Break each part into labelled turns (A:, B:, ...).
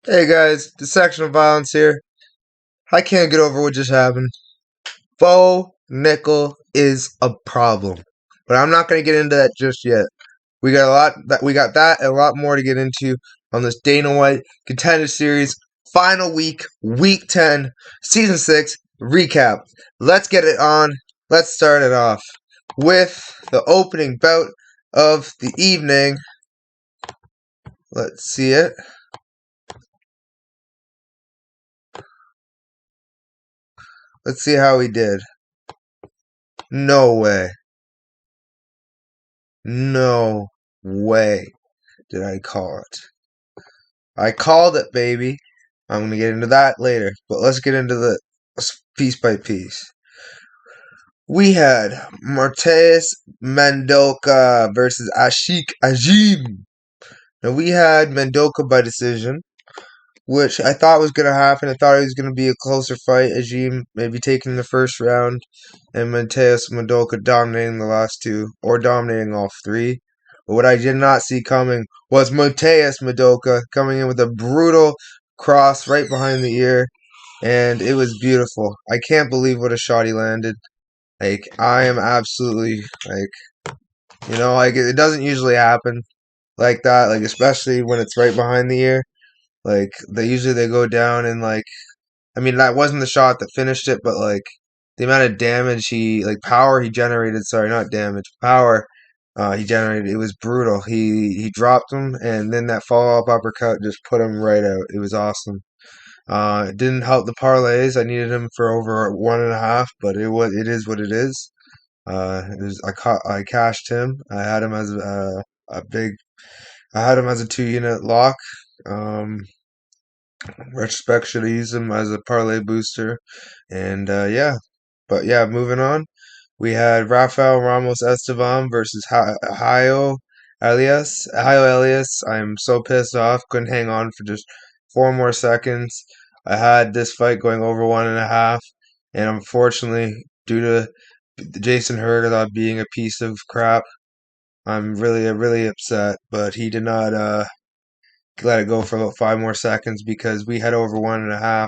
A: Hey guys, the section of violence here. I can't get over what just happened. Bo Nickal is a problem, but I'm not gonna get into that just yet. We got that and a lot more to get into on this Dana White Contender Series final week, week 10, season 6 recap. Let's get it on. Let's start it off with the opening bout of the evening. Let's see it. Let's see how he did. No way. No way did I call it. I called it, baby. I'm going to get into that later, but let's get into the piece by piece. We had Martes Mendonca versus Ajim. Now, we had Mendonca by decision, which I thought was going to happen. I thought it was going to be a closer fight. Ajim maybe taking the first round, and Mateus Mendonca dominating the last two, or dominating all three. But what I did not see coming was Mateus Mendonca coming in with a brutal cross right behind the ear, and it was beautiful. I can't believe what a shot he landed. Like, I am absolutely, like, it doesn't usually happen like that, like, especially when it's right behind the ear. Like, they go down and, like, I mean, that wasn't the shot that finished it, but, like, the amount of damage power he generated, sorry, not damage, power he generated, it was brutal. He dropped him, and then that follow-up uppercut just put him right out. It was awesome. It didn't help the parlays. I needed him for over 1.5, but it is what it is. I cashed him. I had him as a big. I had him as a 2 unit lock. Um, Retrospect should have used him as a parlay booster, and yeah. But yeah, moving on. We had Rafael Ramos Esteban versus Hayo Elias. Hayo Elias. I'm so pissed off. Couldn't hang on for just 4 more seconds. I had this fight going over 1.5, and unfortunately, due to Jason Hergola being a piece of crap, I'm really upset. But he did not let it go for about 5 more seconds because we had over 1.5.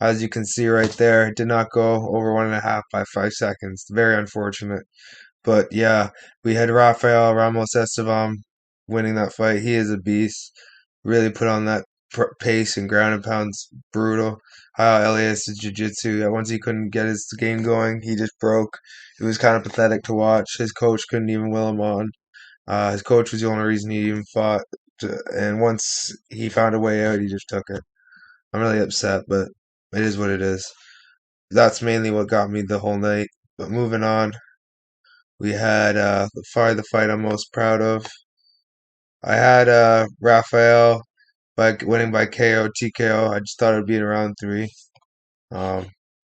A: As you can see right there, it did not go over 1.5 by 5 seconds. Very unfortunate. But yeah, we had Rafael Ramos Esteban winning that fight. He is a beast. Really put on that pace and ground and pounds. Brutal. Elias' jiu-jitsu. Once he couldn't get his game going, he just broke. It was kind of pathetic to watch. His coach couldn't even will him on. His coach was the only reason he even fought. And once he found a way out, he just took it. I'm really upset, but it is what it is. That's mainly what got me the whole night. But moving on, we had the fight I'm most proud of. I had Rafael by winning by KO TKO. I just thought it would be in round 3. Um,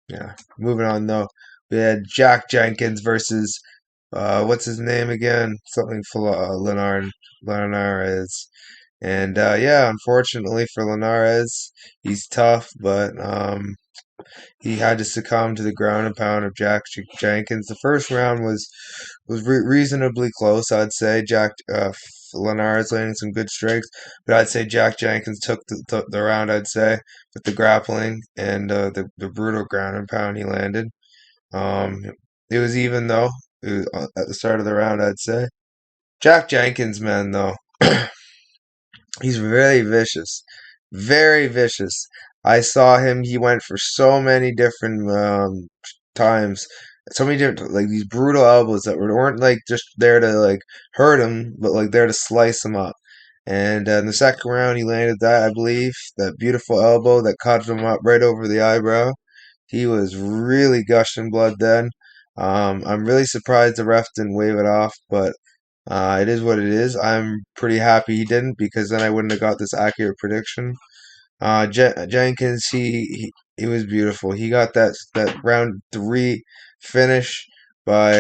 A: yeah. Moving on though, we had Jack Jenkins versus what's his name again? Something for Linares. And yeah, unfortunately for Linares, he's tough, but he had to succumb to the ground and pound of Jack Jenkins. The first round was reasonably close, I'd say. Linares landing some good strikes, but I'd say Jack Jenkins took the round, I'd say, with the grappling and the brutal ground and pound he landed. Um, it was even, though. It was at the start of the round, I'd say. Jack Jenkins, man, though. He's very vicious, very vicious. I saw him. He went for so many different times, so many different like these brutal elbows that weren't like just there to like hurt him, but like there to slice him up. And in the second round, he landed that, I believe, that beautiful elbow that caught him up right over the eyebrow. He was really gushing blood then. I'm really surprised the ref didn't wave it off, but it is what it is. I'm pretty happy he didn't because then I wouldn't have got this accurate prediction. Jenkins, he was beautiful. He got that round 3 finish by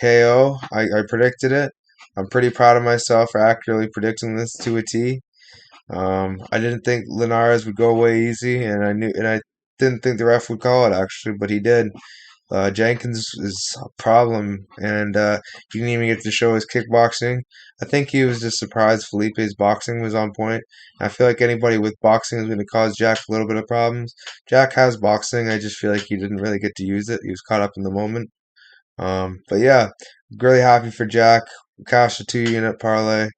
A: KO. I predicted it. I'm pretty proud of myself for accurately predicting this to a T. I didn't think Linares would go away easy, and I didn't think the ref would call it actually, but he did. Jenkins is a problem, and he didn't even get to show his kickboxing. I think he was just surprised Felipe's boxing was on point. I feel like anybody with boxing is going to cause Jack a little bit of problems. Jack has boxing. I just feel like he didn't really get to use it. He was caught up in the moment. But yeah, really happy for Jack. Cashed a 2 unit parlay.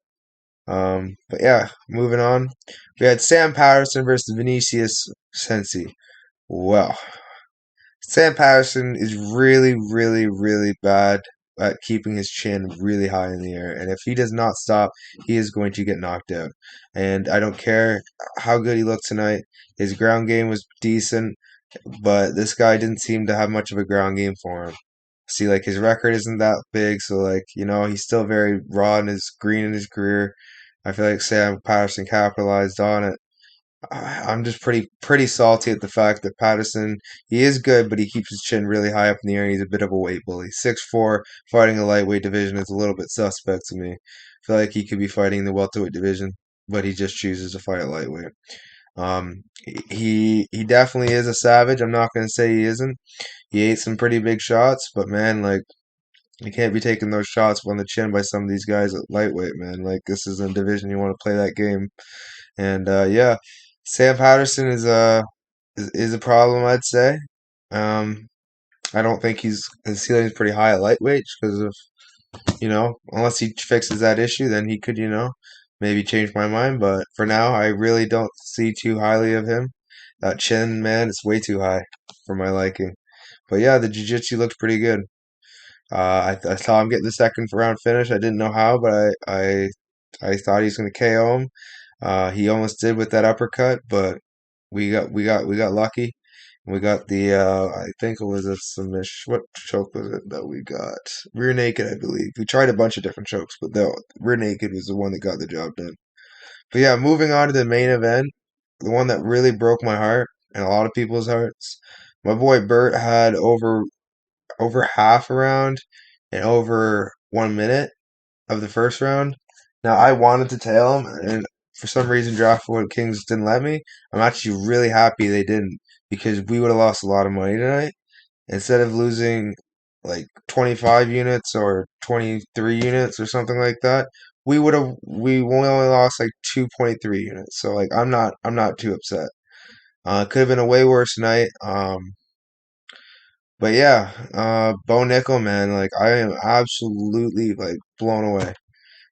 A: But yeah, moving on. We had Sam Patterson versus Vinicius Cenci. Well, Sam Patterson is really, really, really bad at keeping his chin really high in the air. And if he does not stop, he is going to get knocked out. And I don't care how good he looked tonight. His ground game was decent, but this guy didn't seem to have much of a ground game for him. See, like his record isn't that big, so like, he's still very raw and his green in his career. I feel like Sam Patterson capitalized on it. I'm just pretty salty at the fact that Patterson, he is good, but he keeps his chin really high up in the air and he's a bit of a weight bully. 6'4", fighting a lightweight division is a little bit suspect to me. I feel like he could be fighting the welterweight division, but he just chooses to fight at lightweight. He definitely is a savage. I'm not gonna say he isn't. He ate some pretty big shots, but man, like you can't be taking those shots on the chin by some of these guys at lightweight, man. Like this is a division you want to play that game. And yeah, Sam Patterson is a problem, I'd say. Um, I don't think his ceiling is pretty high at lightweight because of unless he fixes that issue, then he could maybe change my mind. But for now, I really don't see too highly of him. That chin, man, it's way too high for my liking. But yeah, the jiu-jitsu looked pretty good. I saw him get the second round finish. I didn't know how, but I thought he was going to KO him. He almost did with that uppercut, but we got lucky. We got the I think it was a submission. What choke was it that we got? Rear naked, I believe. We tried a bunch of different chokes, but the rear naked was the one that got the job done. But yeah, moving on to the main event, the one that really broke my heart and a lot of people's hearts. My boy Bert had over half a round and over 1 minute of the first round. Now I wanted to tail him, and for some reason, Draftwood Kings didn't let me. I'm actually really happy they didn't because we would have lost a lot of money tonight. Instead of losing like 25 units or 23 units or something like that, we only lost like 2.3 units. So like I'm not too upset. It could have been a way worse night. But yeah, Bo Nickal, man, like I am absolutely like blown away.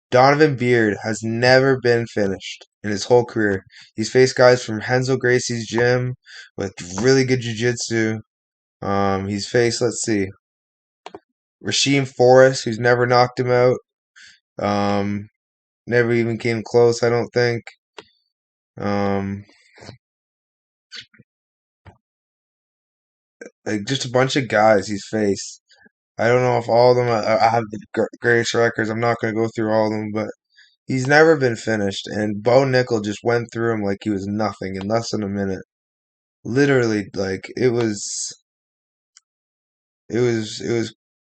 A: Donovan Beard has never been finished in his whole career. He's faced guys from Renzo Gracie's gym with really good jiu-jitsu. He's faced, let's see, Rasheem Forrest, who's never knocked him out. Um, Never even came close, I don't think. Um, like just a bunch of guys he's faced. I don't know if all of them I have the greatest records. I'm not going to go through all of them, but he's never been finished. And Bo Nickal just went through him like he was nothing in less than a minute. Literally, like it was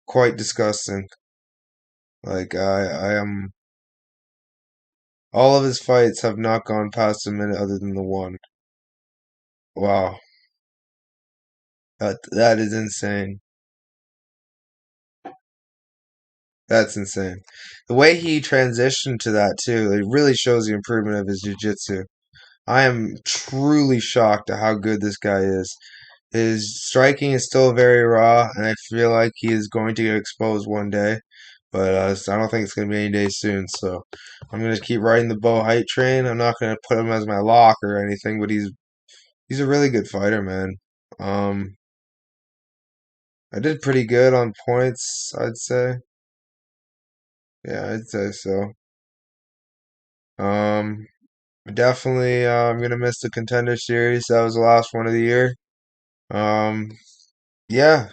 A: quite disgusting. Like I am all of his fights have not gone past a minute other than the one. Wow. That is insane. That's insane. The way he transitioned to that too, it really shows the improvement of his jiu-jitsu. I am truly shocked at how good this guy is. His striking is still very raw, and I feel like he is going to get exposed one day. But I don't think it's going to be any day soon. So I'm going to keep riding the Bo Height train. I'm not going to put him as my lock or anything, but he's a really good fighter, man. Um, I did pretty good on points, I'd say. Yeah, I'd say so. Um, Definitely, I'm gonna miss the Contender Series. That was the last one of the year. Um, yeah,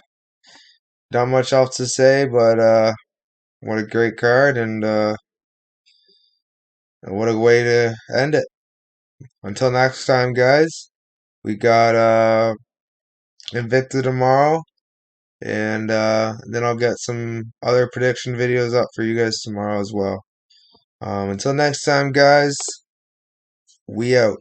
A: not much else to say, but what a great card and what a way to end it. Until next time, guys. We got Invicta tomorrow, and then I'll get some other prediction videos up for you guys tomorrow as well. Until next time, guys. We out.